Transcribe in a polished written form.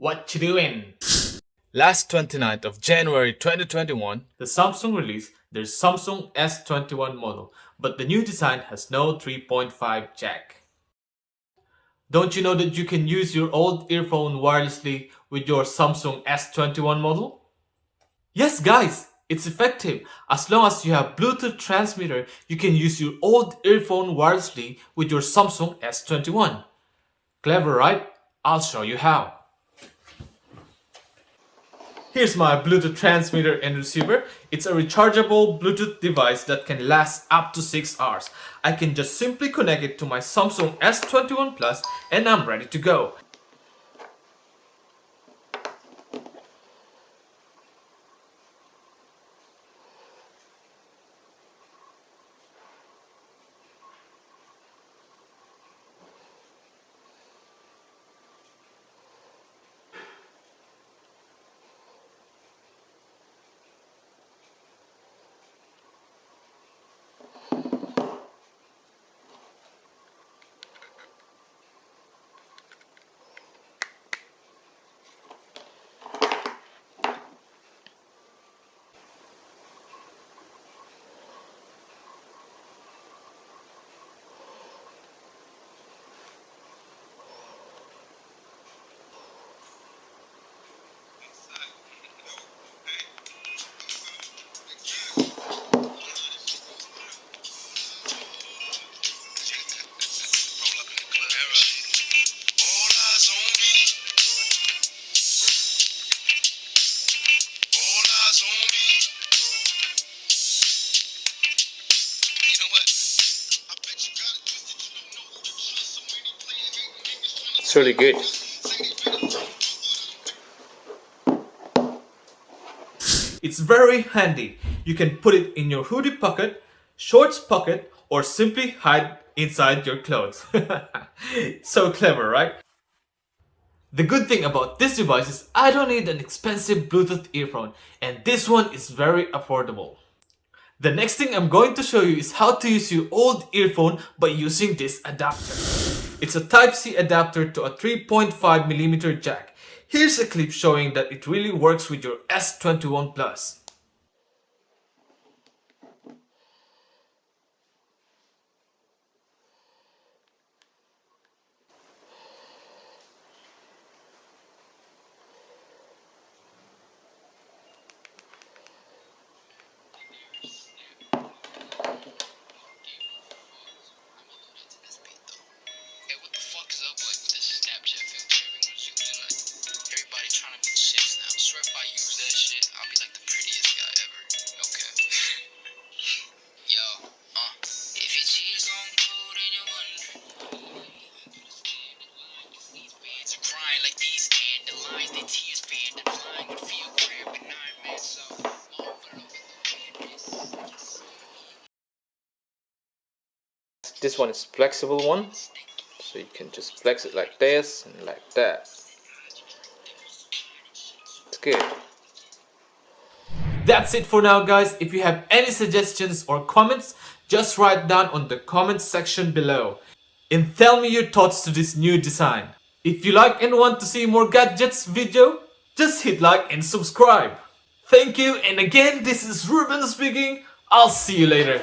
What you doing? Last 29th of January 2021, The Samsung released their Samsung S21 model, but the new design has no 3.5 jack. Don't you know that you can use your old earphone wirelessly with your Samsung S21 model? Yes guys, it's effective. As long as you have Bluetooth transmitter, you can use your old earphone wirelessly with your Samsung S21. Clever, right? I'll show you how. Here's my Bluetooth transmitter and receiver. It's a rechargeable Bluetooth device that can last up to 6 hours. I can just simply connect it to my Samsung S21 Plus and I'm ready to go. it's really good. It's very handy. You can put it in your hoodie pocket, shorts pocket, or simply hide inside your clothes. So clever, right? The good thing about this device is I don't need an expensive Bluetooth earphone, and this one is very affordable. The next thing I'm going to show you is how to use your old earphone by using this adapter. It's a Type-C adapter to a 3.5mm jack. Here's a clip showing that it really works with your S21 Plus. This one is flexible one, so you can just flex it like this and like that. It's good. That's it for now guys. If you have any suggestions or comments, just write down on the comments section below. And tell me your thoughts to this new design. If you like and want to see more gadgets video, just hit like and subscribe. Thank you, and again this is Ruben speaking. I'll see you later.